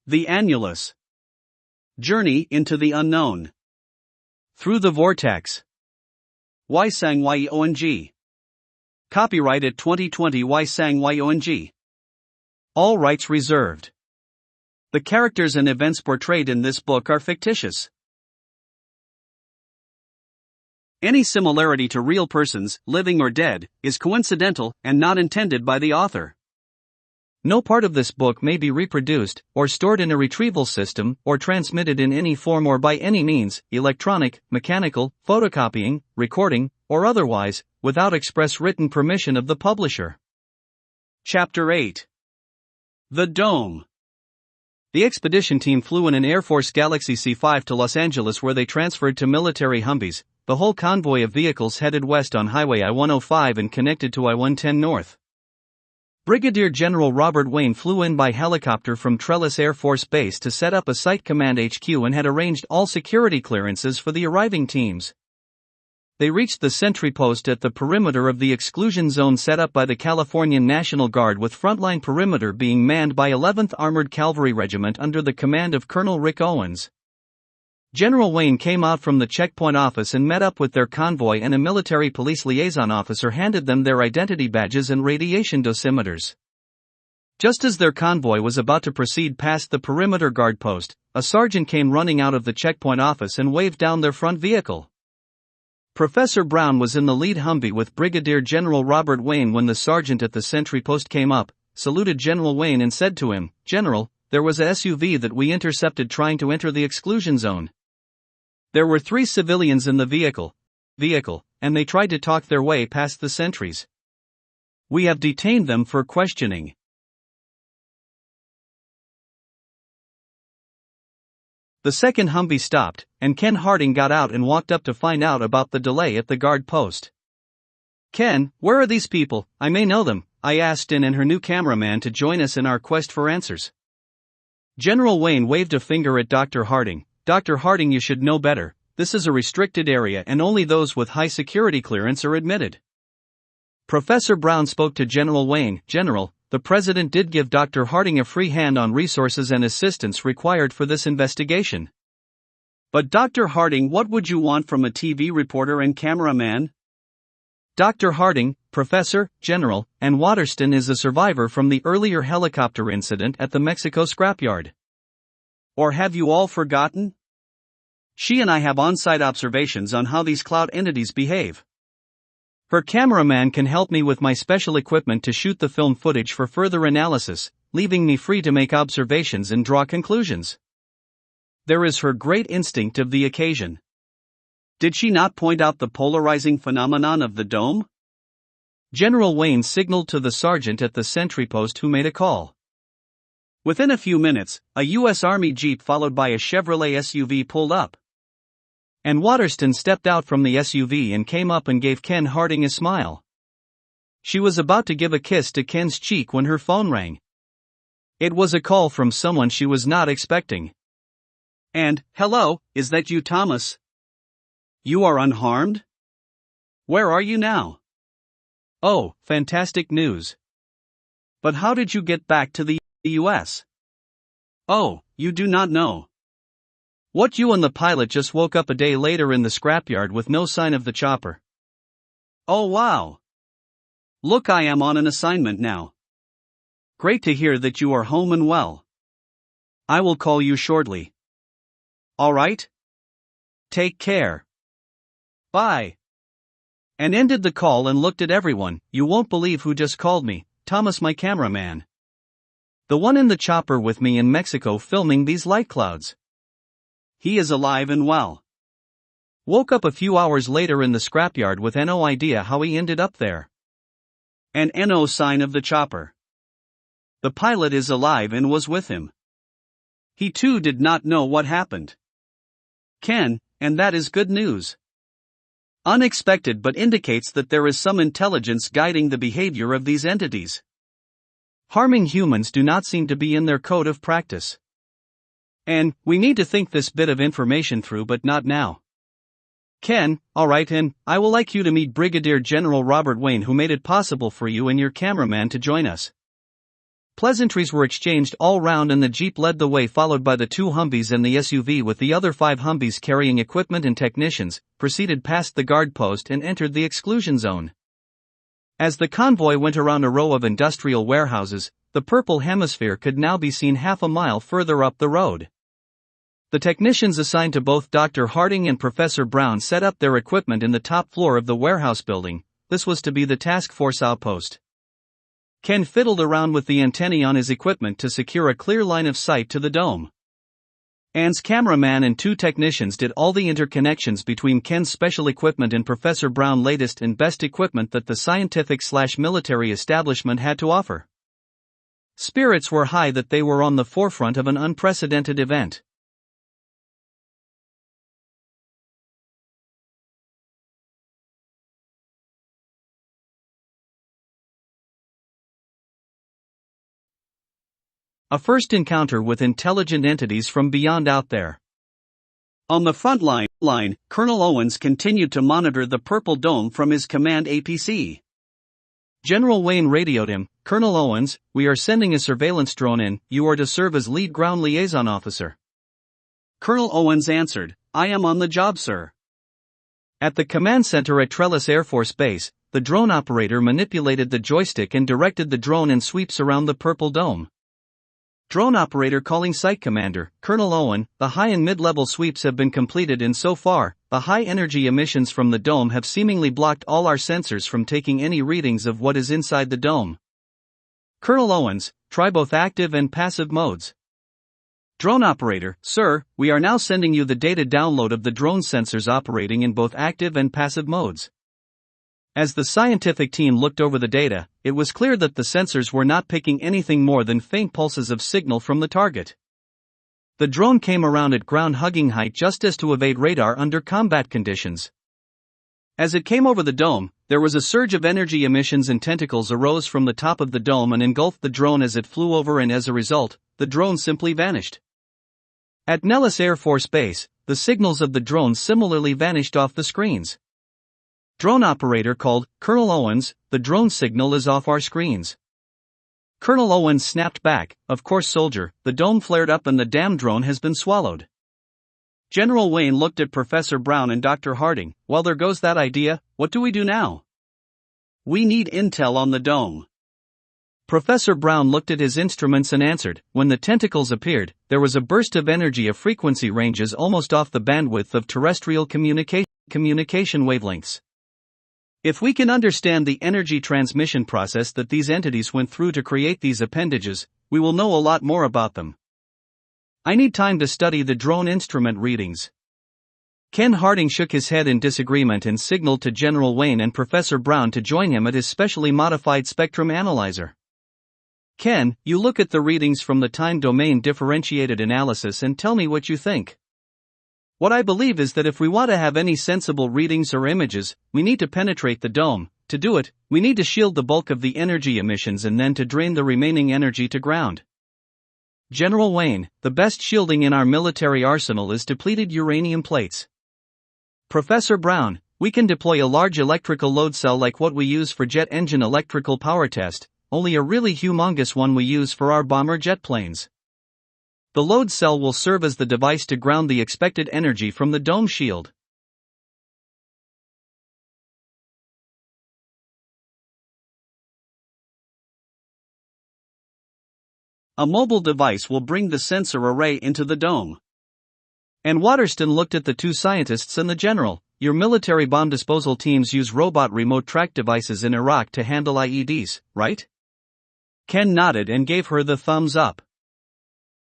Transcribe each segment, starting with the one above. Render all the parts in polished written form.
The Annulus. Journey into the unknown. Through the Vortex. Yong. Copyrighted 2020 Yong. All rights reserved. The characters and events portrayed in this book are fictitious. Any similarity to real persons, living or dead, is coincidental and not intended by the author. No part of this book may be reproduced, or stored in a retrieval system, or transmitted in any form or by any means, electronic, mechanical, photocopying, recording, or otherwise, without express written permission of the publisher. Chapter 8. The Dome. The expedition team flew in an Air Force Galaxy C-5 to Los Angeles, where they transferred to military Humvees. The whole convoy of vehicles headed west on Highway I-105 and connected to I-110 north. Brigadier General Robert Wayne flew in by helicopter from Trellis Air Force Base to set up a Site Command HQ and had arranged all security clearances for the arriving teams. They reached the sentry post at the perimeter of the exclusion zone set up by the Californian National Guard, with frontline perimeter being manned by 11th Armored Cavalry Regiment under the command of Colonel Rick Owens. General Wayne came out from the checkpoint office and met up with their convoy, and a military police liaison officer handed them their identity badges and radiation dosimeters. Just as their convoy was about to proceed past the perimeter guard post, a sergeant came running out of the checkpoint office and waved down their front vehicle. Professor Brown was in the lead Humvee with Brigadier General Robert Wayne when the sergeant at the sentry post came up, saluted General Wayne and said to him, "General, there was a SUV that we intercepted trying to enter the exclusion zone. There were 3 civilians in the vehicle, and they tried to talk their way past the sentries. We have detained them for questioning." The second Humvee stopped, and Ken Harding got out and walked up to find out about the delay at the guard post. "Ken, where are these people? I may know them," I asked Ann and her new cameraman to join us in our quest for answers. General Wayne waved a finger at Dr. Harding. "Dr. Harding, you should know better. This is a restricted area and only those with high security clearance are admitted." Professor Brown spoke to General Wayne. "General, the President did give Dr. Harding a free hand on resources and assistance required for this investigation." "But Dr. Harding, what would you want from a TV reporter and cameraman?" "Dr. Harding, Professor, General, and Waterston is a survivor from the earlier helicopter incident at the Mexico scrapyard. Or have you all forgotten? She and I have on-site observations on how these cloud entities behave. Her cameraman can help me with my special equipment to shoot the film footage for further analysis, leaving me free to make observations and draw conclusions. There is her great instinct of the occasion. Did she not point out the polarizing phenomenon of the dome?" General Wayne signaled to the sergeant at the sentry post, who made a call. Within a few minutes, a U.S. Army Jeep followed by a Chevrolet SUV pulled up. And Waterston stepped out from the SUV and came up and gave Ken Harding a smile. She was about to give a kiss to Ken's cheek when her phone rang. It was a call from someone she was not expecting. "And, hello, is that you, Thomas? You are unharmed? Where are you now?" "Oh, fantastic news. But how did you get back to the U.S.? "Oh, you do not know. What, you and the pilot just woke up a day later in the scrapyard with no sign of the chopper?" "Oh wow. Look, I am on an assignment now. Great to hear that you are home and well. I will call you shortly. Alright? Take care. Bye." And ended the call and looked at everyone. "You won't believe who just called me, Thomas, my cameraman. The one in the chopper with me in Mexico filming these light clouds. He is alive and well. Woke up a few hours later in the scrapyard with no idea how he ended up there. And no sign of the chopper. The pilot is alive and was with him. He too did not know what happened. Ken, and that is good news. Unexpected, but indicates that there is some intelligence guiding the behavior of these entities. Harming humans do not seem to be in their code of practice. And we need to think this bit of information through, but not now. Ken, alright, and I will like you to meet Brigadier General Robert Wayne, who made it possible for you and your cameraman to join us. Pleasantries were exchanged all round and the Jeep led the way, followed by the 2 Humvees and the SUV, with the other 5 Humvees carrying equipment and technicians, proceeded past the guard post and entered the exclusion zone. As the convoy went around a row of industrial warehouses, the purple hemisphere could now be seen half a mile further up the road. The technicians assigned to both Dr. Harding and Professor Brown set up their equipment in the top floor of the warehouse building. This was to be the task force outpost. Ken fiddled around with the antennae on his equipment to secure a clear line of sight to the dome. Ann's cameraman and 2 technicians did all the interconnections between Ken's special equipment and Professor Brown's latest and best equipment that the scientific/military establishment had to offer. Spirits were high that they were on the forefront of an unprecedented event. A first encounter with intelligent entities from beyond out there. On the front line, Colonel Owens continued to monitor the purple dome from his command APC. General Wayne radioed him, "Colonel Owens, we are sending a surveillance drone in. You are to serve as lead ground liaison officer." Colonel Owens answered, "I am on the job, sir." At the command center at Trellis Air Force Base, the drone operator manipulated the joystick and directed the drone in sweeps around the purple dome. Drone operator calling site commander, Colonel Owen, the high and mid-level sweeps have been completed, and so far, the high-energy emissions from the dome have seemingly blocked all our sensors from taking any readings of what is inside the dome. Colonel Owens, try both active and passive modes. Drone operator, sir, we are now sending you the data download of the drone sensors operating in both active and passive modes. As the scientific team looked over the data, it was clear that the sensors were not picking anything more than faint pulses of signal from the target. The drone came around at ground-hugging height just as to evade radar under combat conditions. As it came over the dome, there was a surge of energy emissions and tentacles arose from the top of the dome and engulfed the drone as it flew over, and as a result, the drone simply vanished. At Nellis Air Force Base, the signals of the drone similarly vanished off the screens. Drone operator called, Colonel Owens, the drone signal is off our screens. Colonel Owens snapped back, of course soldier, the dome flared up and the damn drone has been swallowed. General Wayne looked at Professor Brown and Dr. Harding, well, there goes that idea, what do we do now? We need intel on the dome. Professor Brown looked at his instruments and answered, when the tentacles appeared, there was a burst of energy of frequency ranges almost off the bandwidth of terrestrial communication wavelengths. If we can understand the energy transmission process that these entities went through to create these appendages, we will know a lot more about them. I need time to study the drone instrument readings. Ken Harding shook his head in disagreement and signaled to General Wayne and Professor Brown to join him at his specially modified spectrum analyzer. Ken, you look at the readings from the time domain differentiated analysis and tell me what you think. What I believe is that if we want to have any sensible readings or images, we need to penetrate the dome. To do it, we need to shield the bulk of the energy emissions and then to drain the remaining energy to ground. General Wayne, the best shielding in our military arsenal is depleted uranium plates. Professor Brown, we can deploy a large electrical load cell like what we use for jet engine electrical power test, only a really humongous one we use for our bomber jet planes. The load cell will serve as the device to ground the expected energy from the dome shield. A mobile device will bring the sensor array into the dome. And Waterston looked at the 2 scientists and the general. Your military bomb disposal teams use robot remote track devices in Iraq to handle IEDs, right? Ken nodded and gave her the thumbs up.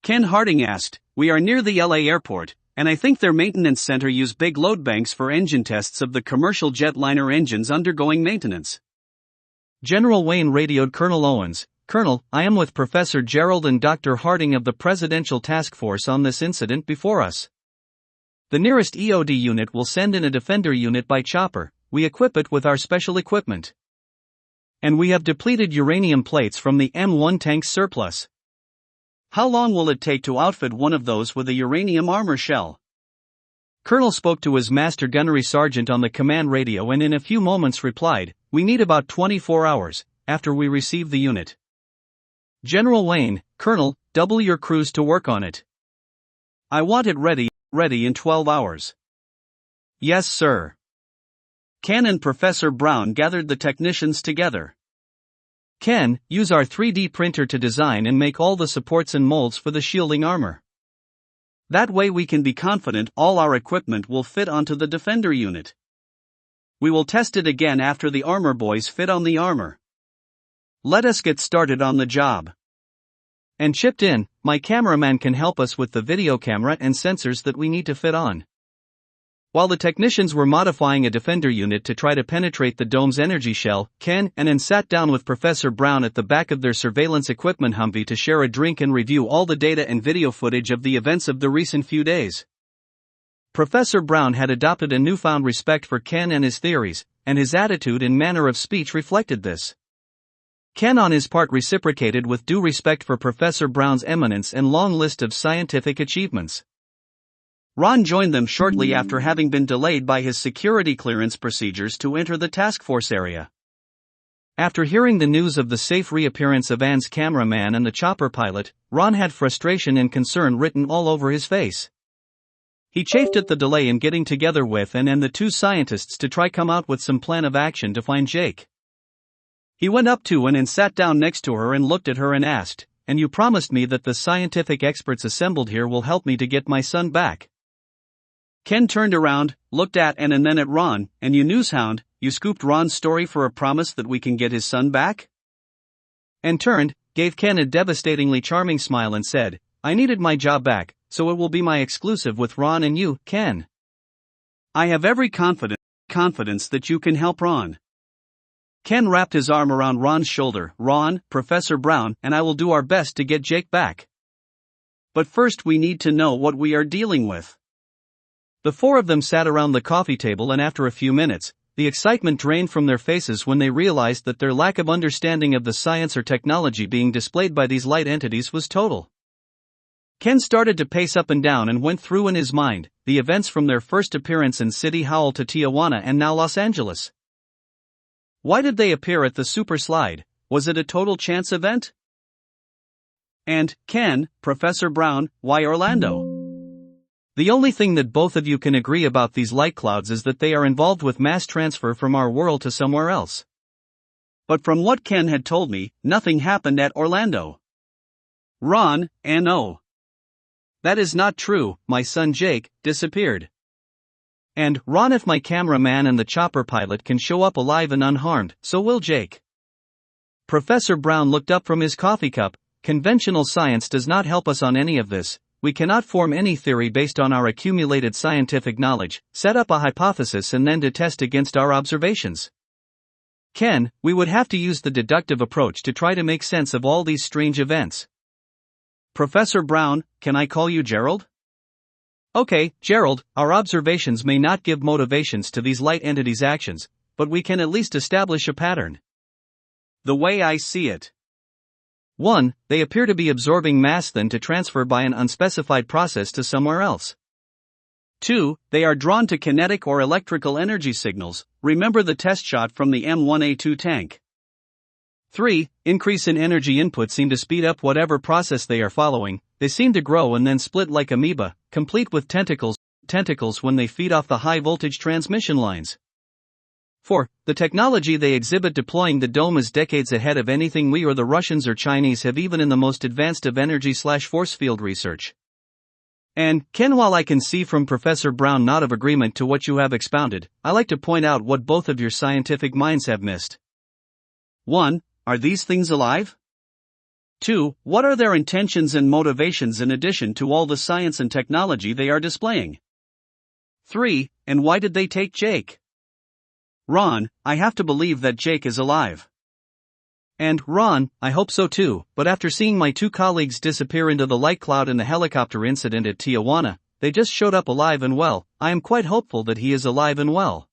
Ken Harding asked, we are near the LA airport, and I think their maintenance center use big load banks for engine tests of the commercial jetliner engines undergoing maintenance. General Wayne radioed Colonel Owens, Colonel, I am with Professor Gerald and Dr. Harding of the Presidential Task Force on this incident before us. The nearest EOD unit will send in a Defender unit by chopper, we equip it with our special equipment. And we have depleted uranium plates from the M1 tank's surplus. How long will it take to outfit one of those with a uranium armor shell? Colonel spoke to his master gunnery sergeant on the command radio and in a few moments replied, we need about 24 hours, after we receive the unit. General Wayne, Colonel, double your crews to work on it. I want it ready in 12 hours. Yes, sir. Ken and Professor Brown gathered the technicians together. Ken, use our 3D printer to design and make all the supports and molds for the shielding armor. That way we can be confident all our equipment will fit onto the defender unit. We will test it again after the armor boys fit on the armor. Let us get started on the job. And chipped in, my cameraman can help us with the video camera and sensors that we need to fit on. While the technicians were modifying a defender unit to try to penetrate the dome's energy shell, Ken and Ann sat down with Professor Brown at the back of their surveillance equipment Humvee to share a drink and review all the data and video footage of the events of the recent few days. Professor Brown had adopted a newfound respect for Ken and his theories, and his attitude and manner of speech reflected this. Ken on his part reciprocated with due respect for Professor Brown's eminence and long list of scientific achievements. Ron joined them shortly after having been delayed by his security clearance procedures to enter the task force area. After hearing the news of the safe reappearance of Ann's cameraman and the chopper pilot, Ron had frustration and concern written all over his face. He chafed at the delay in getting together with Ann and the two scientists to try come out with some plan of action to find Jake. He went up to Ann and sat down next to her and looked at her and asked, "And you promised me that the scientific experts assembled here will help me to get my son back?" Ken turned around, looked at Ann and then at Ron, "And you newshound, you scooped Ron's story for a promise that we can get his son back?" And turned, gave Ken a devastatingly charming smile and said, "I needed my job back, so it will be my exclusive with Ron and you, Ken. I have every confidence that you can help Ron." Ken wrapped his arm around Ron's shoulder. "Ron, Professor Brown, and I will do our best to get Jake back. But first we need to know what we are dealing with." The four of them sat around the coffee table, and after a few minutes, the excitement drained from their faces when they realized that their lack of understanding of the science or technology being displayed by these light entities was total. Ken started to pace up and down and went through in his mind the events from their first appearance in City Hall to Tijuana and now Los Angeles. Why did they appear at the super slide? Was it a total chance event? And, Ken, Professor Brown, why Orlando? The only thing that both of you can agree about these light clouds is that they are involved with mass transfer from our world to somewhere else. But from what Ken had told me, nothing happened at Orlando. Ron, no. That is not true, my son Jake disappeared. And, Ron, if my cameraman and the chopper pilot can show up alive and unharmed, so will Jake. Professor Brown looked up from his coffee cup. Conventional science does not help us on any of this. We cannot form any theory based on our accumulated scientific knowledge, set up a hypothesis and then to test against our observations. Ken, we would have to use the deductive approach to try to make sense of all these strange events. Professor Brown, can I call you Gerald? Okay, Gerald, our observations may not give motivations to these light entities' actions, but we can at least establish a pattern. The way I see it. 1. They appear to be absorbing mass then to transfer by an unspecified process to somewhere else. 2. They are drawn to kinetic or electrical energy signals. Remember the test shot from the M1A2 tank. 3. Increase in energy input seem to speed up whatever process they are following. They seem to grow and then split like amoeba, complete with tentacles when they feed off the high voltage transmission lines. 4. The technology they exhibit deploying the dome is decades ahead of anything we or the Russians or Chinese have, even in the most advanced of energy/force field research. And, Ken, while I can see from Professor Brown nod of agreement to what you have expounded, I like to point out what both of your scientific minds have missed. 1. Are these things alive? 2. What are their intentions and motivations in addition to all the science and technology they are displaying? 3. And why did they take Jake? Ron, I have to believe that Jake is alive. And, Ron, I hope so too, but after seeing my two colleagues disappear into the light cloud in the helicopter incident at Tijuana, they just showed up alive and well. I am quite hopeful that he is alive and well.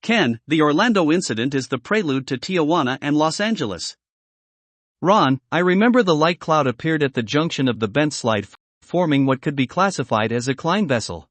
Ken, the Orlando incident is the prelude to Tijuana and Los Angeles. Ron, I remember the light cloud appeared at the junction of the bent slide, forming what could be classified as a Klein vessel.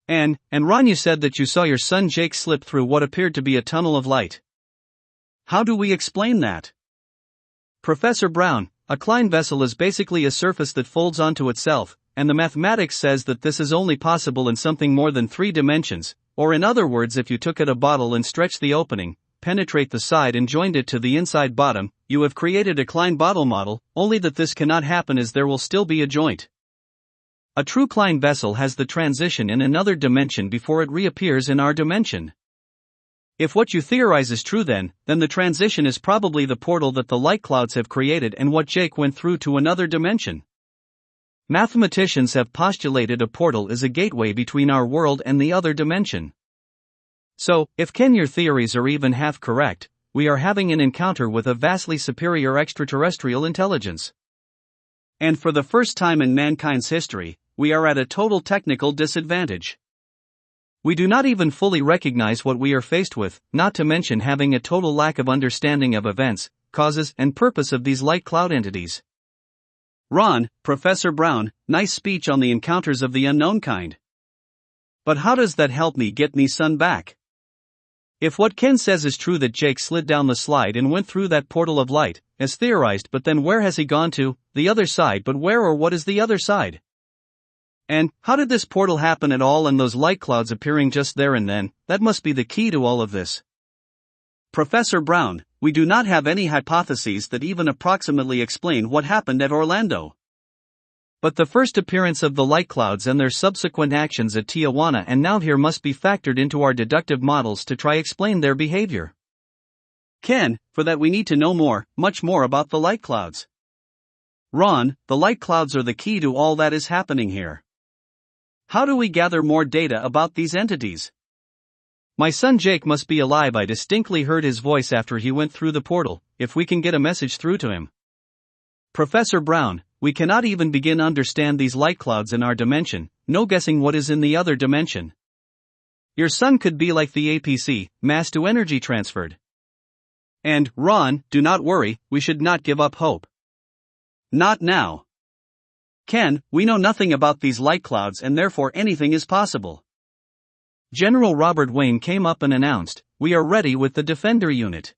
And Ron, you said that you saw your son Jake slip through what appeared to be a tunnel of light. How do we explain that? Professor Brown, a Klein vessel is basically a surface that folds onto itself, and the mathematics says that this is only possible in something more than 3 dimensions, or in other words, if you took a bottle and stretched the opening, penetrate the side and joined it to the inside bottom, you have created a Klein bottle model, only that this cannot happen as there will still be a joint. A true Klein vessel has the transition in another dimension before it reappears in our dimension. If what you theorize is true then the transition is probably the portal that the light clouds have created and what Jake went through to another dimension. Mathematicians have postulated a portal is a gateway between our world and the other dimension. So, if Ken, your theories are even half correct, we are having an encounter with a vastly superior extraterrestrial intelligence. And for the first time in mankind's history, we are at a total technical disadvantage. We do not even fully recognize what we are faced with, not to mention having a total lack of understanding of events, causes, and purpose of these light cloud entities. Ron, Professor Brown, nice speech on the encounters of the unknown kind. But how does that help me get me son back? If what Ken says is true that Jake slid down the slide and went through that portal of light, as theorized, but then where has he gone to? The other side, but where or what is the other side? And, how did this portal happen at all and those light clouds appearing just there and then? That must be the key to all of this. Professor Brown, we do not have any hypotheses that even approximately explain what happened at Orlando. But the first appearance of the light clouds and their subsequent actions at Tijuana and now here must be factored into our deductive models to try explain their behavior. Ken, for that we need to know more, much more about the light clouds. Ron, the light clouds are the key to all that is happening here. How do we gather more data about these entities? My son Jake must be alive. I distinctly heard his voice after he went through the portal, if we can get a message through to him. Professor Brown, we cannot even begin to understand these light clouds in our dimension, no guessing what is in the other dimension. Your son could be like the APC, mass to energy transferred. And, Ron, do not worry, we should not give up hope. Not now. Ken, we know nothing about these light clouds and therefore anything is possible. General Robert Wayne came up and announced, "We are ready with the Defender unit."